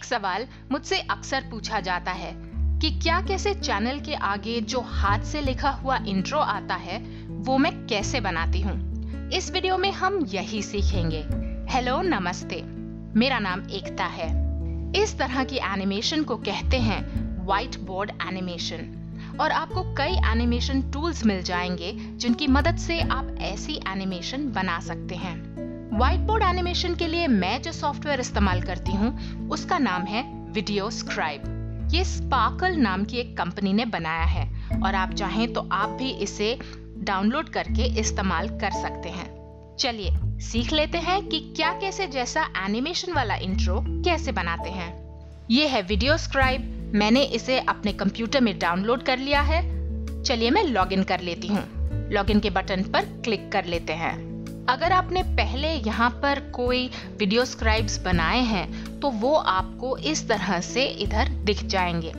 सवाल मुझसे अक्सर पूछा जाता है कि क्या कैसे चैनल के आगे जो हाथ से लिखा हुआ इंट्रो आता है वो मैं कैसे बनाती हूँ। इस वीडियो में हम यही सीखेंगे। हेलो नमस्ते, मेरा नाम एकता है। इस तरह की एनिमेशन को कहते हैं व्हाइट बोर्ड एनिमेशन और आपको कई एनिमेशन टूल्स मिल जाएंगे जिनकी मदद से आप ऐसी एनिमेशन बना सकते हैं। व्हाइट बोर्ड एनिमेशन के लिए मैं जो सॉफ्टवेयर इस्तेमाल करती हूँ उसका नाम है वीडियोस्क्राइब। ये स्पार्कल नाम की एक कंपनी ने बनाया है और आप चाहें तो आप भी इसे डाउनलोड करके इस्तेमाल कर सकते हैं। चलिए सीख लेते हैं कि क्या कैसे जैसा एनिमेशन वाला इंट्रो कैसे बनाते हैं। ये है वीडियोस्क्राइब, मैंने इसे अपने कंप्यूटर में डाउनलोड कर लिया है। चलिए मैं लॉगिन कर लेती हूँ। लॉगिन के बटन पर क्लिक कर लेते हैं। अगर आपने पहले यहाँ पर कोई वीडियोस्क्राइब्स बनाए हैं तो वो आपको इस तरह से इधर दिख जाएंगे,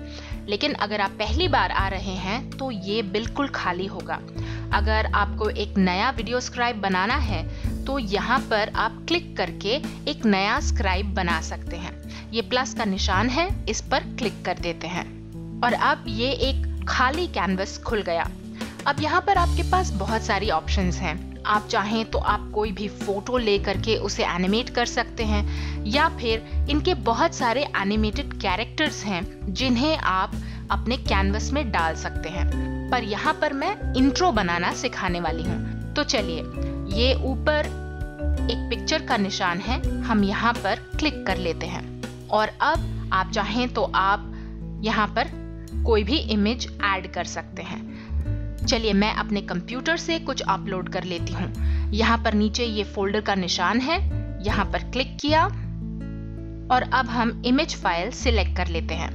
लेकिन अगर आप पहली बार आ रहे हैं तो ये बिल्कुल खाली होगा। अगर आपको एक नया वीडियोस्क्राइब बनाना है तो यहाँ पर आप क्लिक करके एक नया स्क्राइब बना सकते हैं। ये प्लस का निशान है, इस पर क्लिक कर देते हैं और अब ये एक खाली कैनवस खुल गया। अब यहाँ पर आपके पास बहुत सारी ऑप्शंस हैं। आप चाहें तो आप कोई भी फोटो ले करके उसे एनिमेट कर सकते हैं या फिर इनके बहुत सारे एनिमेटेड कैरेक्टर्स हैं जिन्हें आप अपने कैनवस में डाल सकते हैं। पर यहाँ पर मैं इंट्रो बनाना सिखाने वाली हूँ। तो चलिए, ये ऊपर एक पिक्चर का निशान है, हम यहाँ पर क्लिक कर लेते हैं और अब आप चाहें तो आप यहाँ पर कोई भी इमेज ऐड कर सकते हैं। चलिए मैं अपने कंप्यूटर से कुछ अपलोड कर लेती हूँ। यहाँ पर नीचे ये फोल्डर का निशान है, यहाँ पर क्लिक किया और अब हम इमेज फाइल सिलेक्ट कर लेते हैं।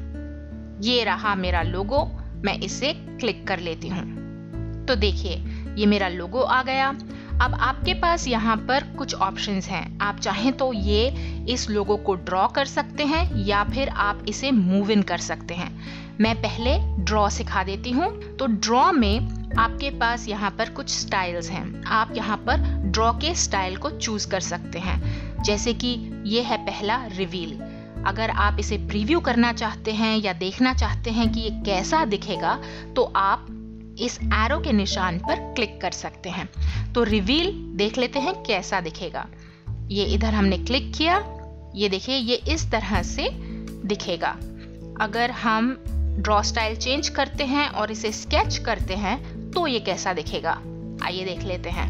ये रहा मेरा लोगो, मैं इसे क्लिक कर लेती हूँ। तो देखिए ये मेरा लोगो आ गया। अब आपके पास यहाँ पर कुछ ऑप्शंस हैं। आप चाहें तो ये इस लोगो को ड्रॉ कर सकते हैं या फिर आप इसे मूव इन कर सकते हैं। मैं पहले ड्रॉ सिखा देती हूँ। तो ड्रॉ में आपके पास यहाँ पर कुछ स्टाइल्स हैं। आप यहाँ पर ड्रॉ के स्टाइल को चूज कर सकते हैं, जैसे कि ये है पहला रिवील। अगर आप इसे प्रीव्यू करना चाहते हैं या देखना चाहते हैं कि ये कैसा दिखेगा तो आप इस एरो के निशान पर क्लिक कर सकते हैं। तो रिवील देख लेते हैं कैसा दिखेगा। ये इधर हमने क्लिक किया, ये देखिए ये इस तरह से दिखेगा। अगर हम ड्रॉ स्टाइल चेंज करते हैं और इसे स्केच करते हैं तो ये कैसा दिखेगा, आइए देख लेते हैं।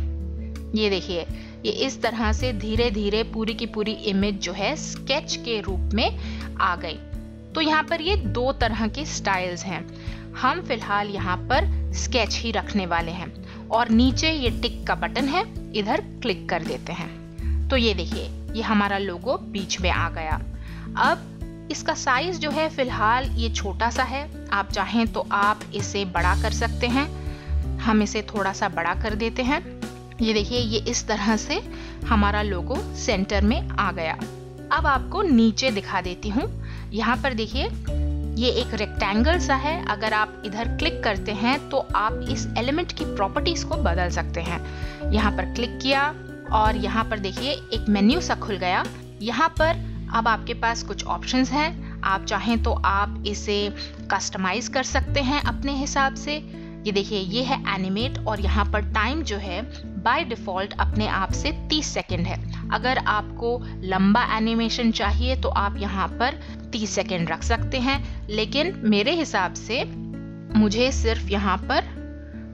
ये देखिए ये इस तरह से धीरे धीरे पूरी की पूरी इमेज जो है स्केच के रूप में आ गई। तो यहाँ पर ये दो तरह के स्टाइल्स हैं। हम फिलहाल यहाँ पर स्केच ही रखने वाले हैं और नीचे ये टिक का बटन है, इधर क्लिक कर देते हैं। तो ये देखिए ये हमारा लोगो बीच में आ गया। अब इसका साइज जो है फिलहाल ये छोटा सा है, आप चाहें तो आप इसे बड़ा कर सकते हैं। हम इसे थोड़ा सा बड़ा कर देते हैं। ये देखिए ये इस तरह से हमारा लोगो सेंटर में आ गया। अब आपको नीचे दिखा देती हूँ। यहाँ पर देखिए ये एक रेक्टेंगल सा है। अगर आप इधर क्लिक करते हैं तो आप इस एलिमेंट की प्रॉपर्टीज को बदल सकते हैं। यहाँ पर क्लिक किया और यहाँ पर देखिए एक मेन्यू सा खुल गया। यहाँ पर अब आपके पास कुछ ऑप्शंस हैं। आप चाहें तो आप इसे कस्टमाइज कर सकते हैं अपने हिसाब से। ये देखिए ये है एनिमेट और यहाँ पर टाइम जो है बाय डिफॉल्ट अपने आप से 30 सेकंड है। अगर आपको लंबा एनिमेशन चाहिए तो आप यहाँ पर 30 सेकंड रख सकते हैं, लेकिन मेरे हिसाब से मुझे सिर्फ यहाँ पर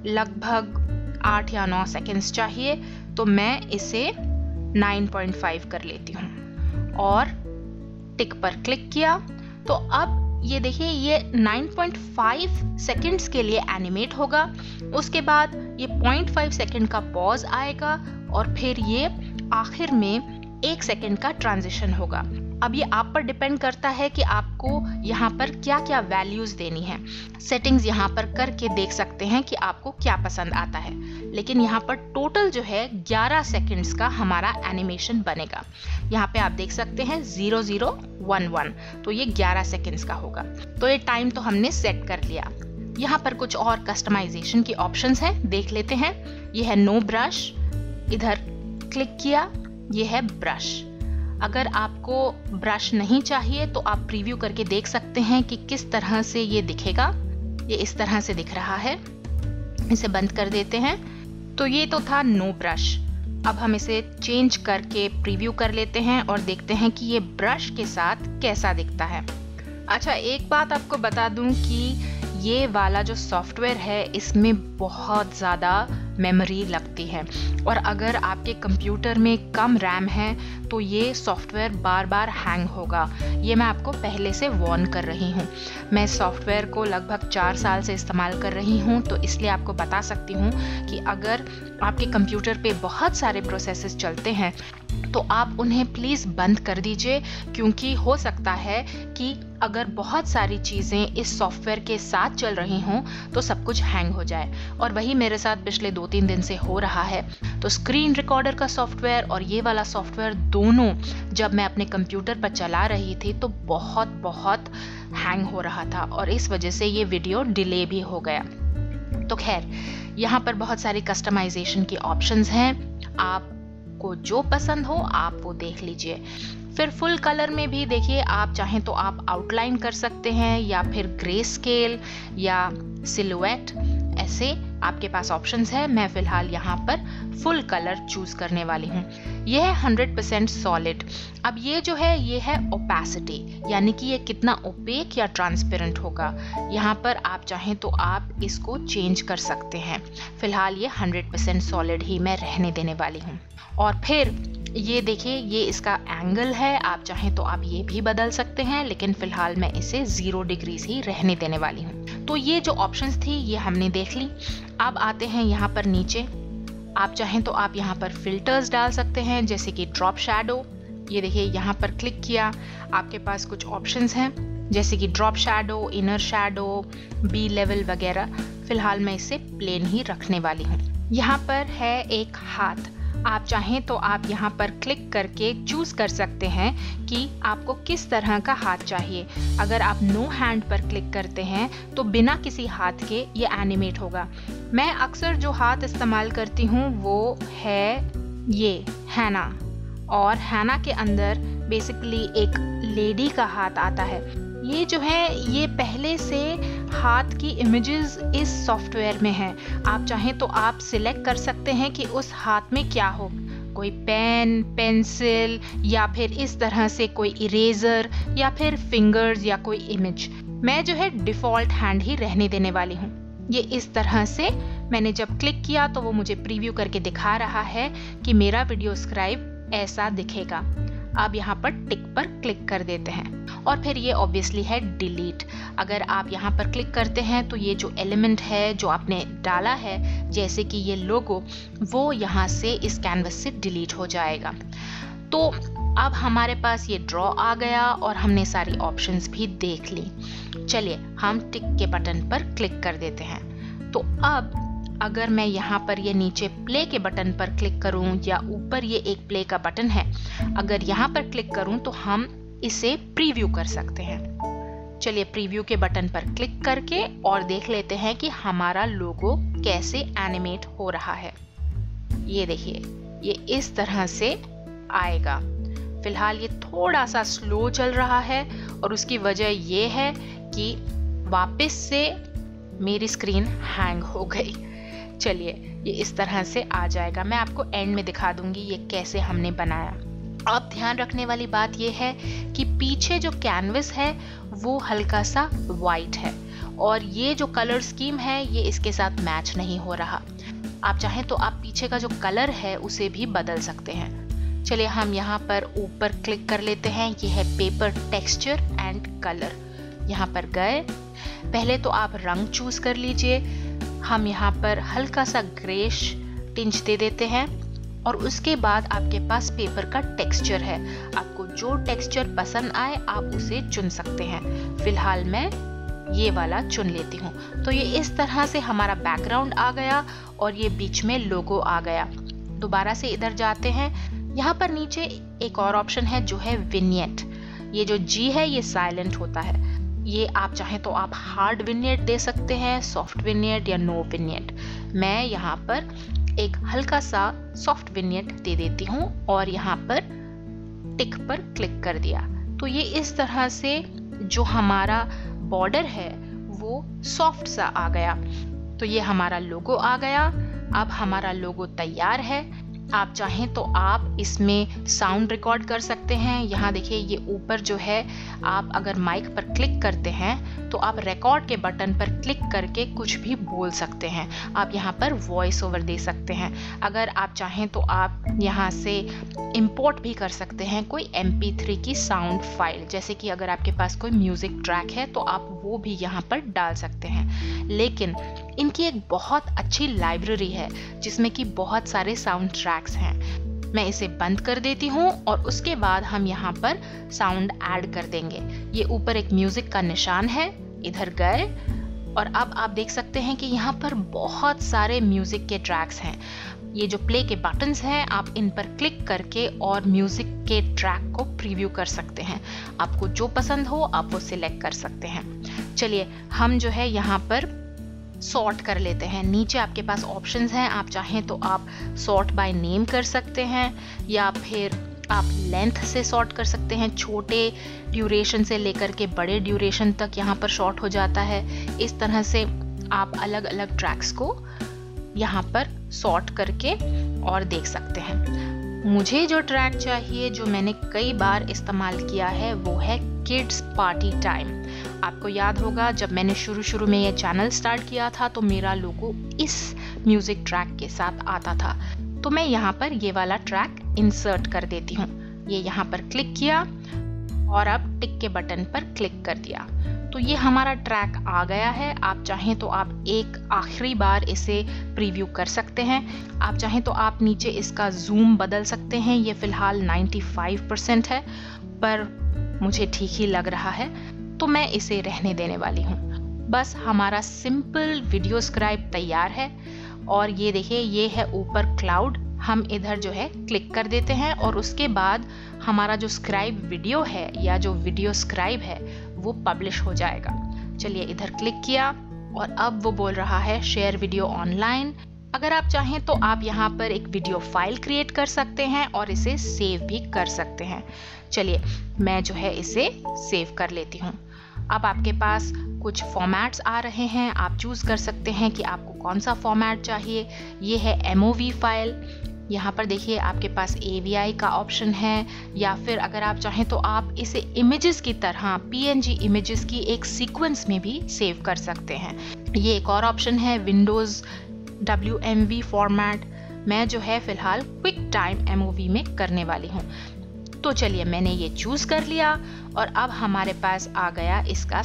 लगभग 8 या 9 सेकंड्स चाहिए, तो मैं इसे 9.5 कर लेती हूँ और टिक पर क्लिक किया। तो अब ये देखिए ये 9.5 सेकंड्स के लिए एनिमेट होगा। उसके बाद ये 0.5 सेकंड का पॉज आएगा और फिर ये आखिर में 1 सेकंड का ट्रांजिशन होगा। अब ये आप पर डिपेंड करता है कि आपको यहाँ पर क्या क्या वैल्यूज देनी है। सेटिंग्स यहाँ पर करके देख सकते हैं कि आपको क्या पसंद आता है, लेकिन यहाँ पर टोटल जो है 11 सेकंड्स का हमारा एनिमेशन बनेगा। यहाँ पे आप देख सकते हैं 0011, तो ये 11 सेकंड्स का होगा। तो ये टाइम तो हमने सेट कर लिया। यहाँ पर कुछ और कस्टमाइजेशन की ऑप्शंस हैं, देख लेते हैं। ये है नो ब्रश, इधर क्लिक किया, ये है ब्रश। अगर आपको ब्रश नहीं चाहिए तो आप प्रीव्यू करके देख सकते हैं कि किस तरह से ये दिखेगा। ये इस तरह से दिख रहा है। इसे बंद कर देते हैं। तो ये तो था नो ब्रश। अब हम इसे चेंज करके प्रीव्यू कर लेते हैं और देखते हैं कि ये ब्रश के साथ कैसा दिखता है। अच्छा, एक बात आपको बता दूं कि ये वाला जो सॉफ्टवेयर है इसमें बहुत ज़्यादा मेमोरी लगती है और अगर आपके कंप्यूटर में कम रैम है तो ये सॉफ्टवेयर बार बार हैंग होगा। ये मैं आपको पहले से वार्न कर रही हूँ। मैं सॉफ्टवेयर को लगभग 4 साल से इस्तेमाल कर रही हूँ, तो इसलिए आपको बता सकती हूँ कि अगर आपके कंप्यूटर पे बहुत सारे प्रोसेसेस चलते हैं तो आप उन्हें प्लीज़ बंद कर दीजिए, क्योंकि हो सकता है कि अगर बहुत सारी चीज़ें इस सॉफ्टवेयर के साथ चल रही हों तो सब कुछ हैंग हो जाए। और वही मेरे साथ पिछले 2-3 दिन से हो रहा है। तो स्क्रीन रिकॉर्डर का सॉफ्टवेयर और ये वाला सॉफ्टवेयर दोनों जब मैं अपने कंप्यूटर पर चला रही थी तो बहुत हैंग हो रहा था और इस वजह से ये वीडियो डिले भी हो गया। तो खैर, यहाँ पर बहुत सारी कस्टमाइजेशन की ऑप्शंस हैं। आपको जो पसंद हो आप वो देख लीजिए। फिर फुल कलर में भी देखिए, आप चाहें तो आप आउटलाइन कर सकते हैं या फिर ग्रे स्केल या सिलुएट, ऐसे आपके पास ऑप्शंस है। मैं फिलहाल यहाँ पर फुल कलर चूज करने वाली हूँ। यह है 100% सॉलिड। अब ये जो है ये है ओपेसिटी, यानी कि ये कितना ओपेक या ट्रांसपेरेंट होगा। यहाँ पर आप चाहें तो आप इसको चेंज कर सकते हैं। फिलहाल ये 100% सॉलिड ही मैं रहने देने वाली हूँ। और फिर ये देखिए, ये इसका एंगल है, आप चाहें तो आप ये भी बदल सकते हैं, लेकिन फिलहाल मैं इसे 0 डिग्रीज ही रहने देने वाली हूँ। तो ये जो ऑप्शंस थी ये हमने देख ली। अब आते हैं यहाँ पर नीचे। आप चाहें तो आप यहाँ पर फिल्टर्स डाल सकते हैं, जैसे कि ड्रॉप शैडो। ये देखिए, यहाँ पर क्लिक किया, आपके पास कुछ ऑप्शंस हैं जैसे कि drop shadow, inner shadow, bevel वगैरह। फिलहाल मैं इसे प्लेन ही रखने वाली हूँ। यहाँ पर है एक हाथ। आप चाहें तो आप यहाँ पर क्लिक करके चूज कर सकते हैं कि आपको किस तरह का हाथ चाहिए। अगर आप नो हैंड पर क्लिक करते हैं तो बिना किसी हाथ के ये एनिमेट होगा। मैं अक्सर जो हाथ इस्तेमाल करती हूँ वो है ये हैना, और हैना के अंदर बेसिकली एक लेडी का हाथ आता है। ये जो है ये पहले से हाथ की इमेजेस इस सॉफ्टवेयर में है। आप चाहें तो आप सिलेक्ट कर सकते हैं कि उस हाथ में क्या हो, कोई पेन, पेंसिल या फिर इस तरह से कोई इरेजर या फिर फिंगर्स या कोई इमेज। मैं जो है डिफॉल्ट हैंड ही रहने देने वाली हूँ। ये इस तरह से मैंने जब क्लिक किया तो वो मुझे प्रीव्यू करके दिखा रहा है कि मेरा वीडियो स्क्राइब ऐसा दिखेगा। अब यहाँ पर टिक पर क्लिक कर देते हैं और फिर ये ऑब्वियसली है डिलीट। अगर आप यहाँ पर क्लिक करते हैं तो ये जो एलिमेंट है जो आपने डाला है, जैसे कि ये लोगो, वो यहाँ से इस कैनवस से डिलीट हो जाएगा। तो अब हमारे पास ये ड्रॉ आ गया और हमने सारी ऑप्शंस भी देख ली। चलिए हम टिक के बटन पर क्लिक कर देते हैं। तो अब अगर मैं यहाँ पर ये नीचे प्ले के बटन पर क्लिक करूँ या ऊपर ये एक प्ले का बटन है, अगर यहाँ पर क्लिक करूँ तो हम इसे प्रीव्यू कर सकते हैं। चलिए प्रीव्यू के बटन पर क्लिक करके और देख लेते हैं कि हमारा लोगो कैसे एनिमेट हो रहा है। ये देखिए, ये इस तरह से आएगा। फिलहाल ये थोड़ा सा स्लो चल रहा है और उसकी वजह ये है कि वापस से मेरी स्क्रीन हैंग हो गई। चलिए ये इस तरह से आ जाएगा। मैं आपको एंड में दिखा दूंगी ये कैसे हमने बनाया। अब ध्यान रखने वाली बात यह है कि पीछे जो कैनवस है वो हल्का सा वाइट है और ये जो कलर स्कीम है ये इसके साथ मैच नहीं हो रहा। आप चाहें तो आप पीछे का जो कलर है उसे भी बदल सकते हैं। चलिए हम यहाँ पर ऊपर क्लिक कर लेते हैं। ये है पेपर टेक्सचर एंड कलर। यहाँ पर गए, पहले तो आप रंग चूज कर लीजिए। हम यहाँ पर हल्का सा ग्रेश टिंच दे देते हैं और उसके बाद आपके पास पेपर का टेक्सचर है। आपको जो टेक्सचर पसंद आए आप उसे चुन सकते हैं। फिलहाल मैं ये वाला चुन लेती हूँ। तो ये इस तरह से हमारा बैकग्राउंड आ गया और ये बीच में लोगो आ गया। दोबारा से इधर जाते हैं। यहाँ पर नीचे एक और ऑप्शन है जो है विनियट। ये जो जी है ये साइलेंट होता है। ये आप चाहें तो आप हार्ड विनियट दे सकते हैं, सॉफ्ट विनियट या नो विनियट। मैं यहाँ पर एक हल्का सा सॉफ्ट विनियट दे देती हूँ और यहाँ पर टिक पर क्लिक कर दिया। तो ये इस तरह से जो हमारा बॉर्डर है वो सॉफ्ट सा आ गया। तो ये हमारा लोगो आ गया। अब हमारा लोगो तैयार है। आप चाहें तो आप इसमें साउंड रिकॉर्ड कर सकते हैं। यहाँ देखिए ये ऊपर जो है, आप अगर माइक पर क्लिक करते हैं तो आप रिकॉर्ड के बटन पर क्लिक करके कुछ भी बोल सकते हैं। आप यहाँ पर वॉइस ओवर दे सकते हैं। अगर आप चाहें तो आप यहाँ से इंपोर्ट भी कर सकते हैं कोई MP3 की साउंड फाइल, जैसे कि अगर आपके पास कोई म्यूजिक ट्रैक है तो आप वो भी यहाँ पर डाल सकते हैं। लेकिन इनकी एक बहुत अच्छी लाइब्रेरी है जिसमें कि बहुत सारे साउंड ट्रैक्स हैं। मैं इसे बंद कर देती हूँ और उसके बाद हम यहाँ पर साउंड ऐड कर देंगे। ये ऊपर एक म्यूजिक का निशान है, इधर गए और अब आप देख सकते हैं कि यहाँ पर बहुत सारे म्यूजिक के ट्रैक्स हैं। ये जो प्ले के बटन्स हैं, आप इन पर क्लिक करके और म्यूजिक के ट्रैक को प्रीव्यू कर सकते हैं। आपको जो पसंद हो आप वो सिलेक्ट कर सकते हैं। चलिए हम जो है यहाँ पर सॉर्ट कर लेते हैं। नीचे आपके पास ऑप्शंस हैं, आप चाहें तो आप सॉर्ट बाय नेम कर सकते हैं या फिर आप लेंथ से सॉर्ट कर सकते हैं। छोटे ड्यूरेशन से लेकर के बड़े ड्यूरेशन तक यहाँ पर शॉर्ट हो जाता है। इस तरह से आप अलग अलग ट्रैक्स को यहाँ पर सॉर्ट करके और देख सकते हैं। मुझे जो ट्रैक चाहिए, जो मैंने कई बार इस्तेमाल किया है, वो है किड्स पार्टी टाइम। आपको याद होगा जब मैंने शुरू में ये चैनल स्टार्ट किया था तो मेरा लोगो इस म्यूजिक ट्रैक के साथ आता था। तो मैं यहाँ पर ये वाला ट्रैक इंसर्ट कर देती हूँ। ये यहाँ पर क्लिक किया और अब टिक के बटन पर क्लिक कर दिया तो ये हमारा ट्रैक आ गया है। आप चाहें तो आप एक आखिरी बार इसे प्रीव्यू कर सकते हैं। आप चाहें तो आप नीचे इसका जूम बदल सकते हैं। ये फिलहाल 95% है पर मुझे ठीक ही लग रहा है तो मैं इसे रहने देने वाली हूँ। बस हमारा सिंपल वीडियो स्क्राइब तैयार है और ये देखिए ये है ऊपर क्लाउड। हम इधर जो है क्लिक कर देते हैं और उसके बाद हमारा जो स्क्राइब वीडियो है या जो वीडियो स्क्राइब है वो पब्लिश हो जाएगा। चलिए इधर क्लिक किया और अब वो बोल रहा है शेयर वीडियो ऑनलाइन। अगर आप चाहें तो आप यहाँ पर एक वीडियो फाइल क्रिएट कर सकते हैं और इसे सेव भी कर सकते हैं। चलिए मैं जो है इसे सेव कर लेती हूँ। अब आपके पास कुछ फॉर्मेट्स आ रहे हैं, आप चूज़ कर सकते हैं कि आपको कौन सा फॉर्मेट चाहिए। ये है MOV फाइल। यहाँ पर देखिए आपके पास AVI का ऑप्शन है या फिर अगर आप चाहें तो आप इसे इमेजेस की तरह PNG इमेजेस की एक सीक्वेंस में भी सेव कर सकते हैं। ये एक और ऑप्शन है विंडोज़ WMV फॉर्मेट। मैं जो है फिलहाल क्विक टाइम MOV में करने वाली हूँ। तो चलिए मैंने ये चूज़ कर लिया और अब हमारे पास आ गया इसका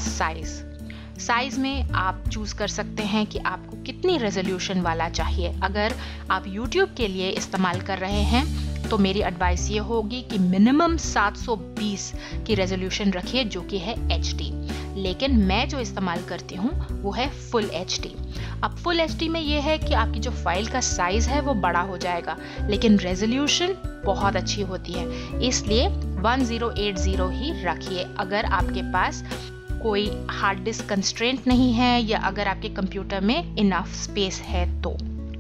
साइज़ में आप चूज़ कर सकते हैं कि आपको कितनी रेजोल्यूशन वाला चाहिए। अगर आप YouTube के लिए इस्तेमाल कर रहे हैं तो मेरी एडवाइस ये होगी कि मिनिमम 720 की रेजोल्यूशन रखिए जो कि है HD। लेकिन मैं जो इस्तेमाल करती हूँ वो है फुल HD। अब फुल HD में ये है कि आपकी जो फाइल का साइज़ है वो बड़ा हो जाएगा लेकिन रेजोल्यूशन बहुत अच्छी होती है, इसलिए 1080 ही रखिए। अगर आपके पास कोई हार्ड डिस्क कंस्ट्रेंट नहीं है या अगर आपके कंप्यूटर में इनफ स्पेस है तो।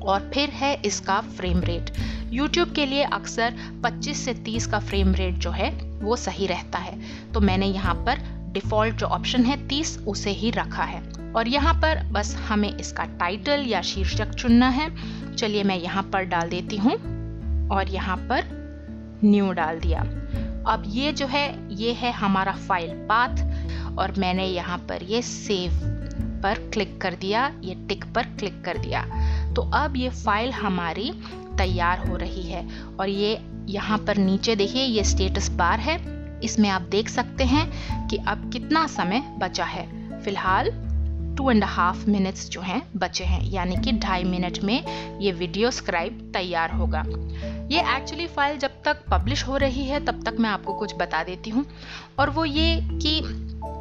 और फिर है इसका फ्रेम रेट। YouTube के लिए अक्सर 25 से 30 का फ्रेम रेट जो है वो सही रहता है, तो मैंने यहाँ पर डिफ़ॉल्ट जो ऑप्शन है 30 उसे ही रखा है। और यहाँ पर बस हमें इसका टाइटल या शीर्षक चुनना है। चलिए मैं यहाँ पर डाल देती हूँ और यहाँ पर न्यू डाल दिया। अब ये जो है ये है हमारा फाइल पाथ और मैंने यहाँ पर ये सेव पर क्लिक कर दिया, ये टिक पर क्लिक कर दिया। तो अब ये फाइल हमारी तैयार हो रही है और ये यहाँ पर नीचे देखिए ये स्टेटस बार है, इसमें आप देख सकते हैं कि अब कितना समय बचा है। फिलहाल 2.5 मिनट्स जो हैं बचे हैं, यानी कि 2.5 मिनट में ये वीडियो स्क्राइब तैयार होगा। ये एक्चुअली फाइल जब तक पब्लिश हो रही है तब तक मैं आपको कुछ बता देती हूँ, और वो ये कि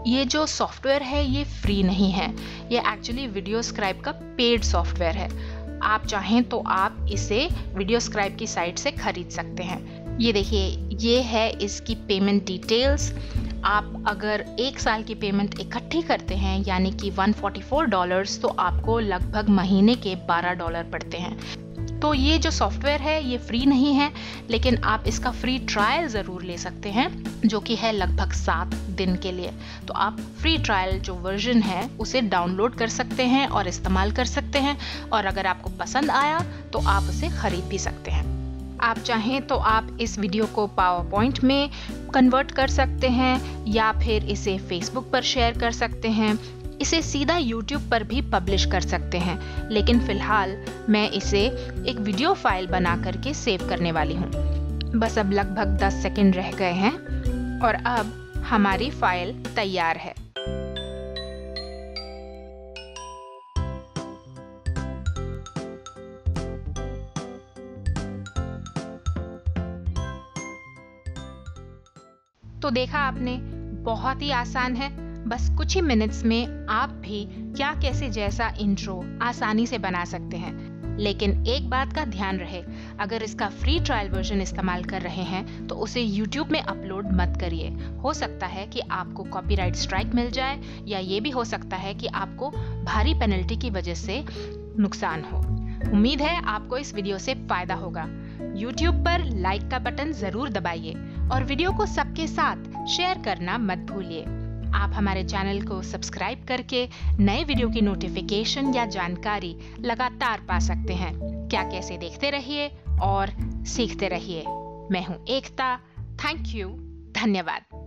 ये जो सॉफ्टवेयर है ये फ्री नहीं है, ये एक्चुअली वीडियो स्क्राइब का पेड सॉफ्टवेयर है। आप चाहें तो आप इसे वीडियो स्क्राइब की साइट से खरीद सकते हैं। ये देखिए ये है इसकी पेमेंट डिटेल्स। आप अगर 1 साल की पेमेंट इकट्ठी करते हैं यानी कि $144 तो आपको लगभग महीने के $12 पड़ते हैं। तो ये जो सॉफ्टवेयर है ये फ्री नहीं है, लेकिन आप इसका फ्री ट्रायल ज़रूर ले सकते हैं, जो कि है लगभग 7 दिन के लिए। तो आप फ्री ट्रायल जो वर्जन है उसे डाउनलोड कर सकते हैं और इस्तेमाल कर सकते हैं, और अगर आपको पसंद आया तो आप उसे खरीद भी सकते हैं। आप चाहें तो आप इस वीडियो को पावर पॉइंट में कन्वर्ट कर सकते हैं, या फिर इसे फेसबुक पर शेयर कर सकते हैं, इसे सीधा YouTube पर भी पब्लिश कर सकते हैं, लेकिन फिलहाल मैं इसे एक वीडियो फाइल बना करके सेव करने वाली हूँ। बस अब लगभग 10 सेकंड रह गए हैं और अब हमारी फाइल तैयार है। तो देखा आपने, बहुत ही आसान है। बस कुछ ही मिनट्स में आप भी क्या कैसे जैसा इंट्रो आसानी से बना सकते हैं। लेकिन एक बात का ध्यान रहे, अगर इसका फ्री ट्रायल वर्जन इस्तेमाल कर रहे हैं तो उसे YouTube में अपलोड मत करिए। हो सकता है कि आपको कॉपीराइट स्ट्राइक मिल जाए, या ये भी हो सकता है कि आपको भारी पेनल्टी की वजह से नुकसान हो। उम्मीद है आपको इस वीडियो से फायदा होगा। YouTube पर लाइक का बटन जरूर दबाइए और वीडियो को सबके साथ शेयर करना मत भूलिए। आप हमारे चैनल को सब्सक्राइब करके नए वीडियो की नोटिफिकेशन या जानकारी लगातार पा सकते हैं। क्या कैसे देखते रहिए और सीखते रहिए। मैं हूँ एकता। Thank you. धन्यवाद।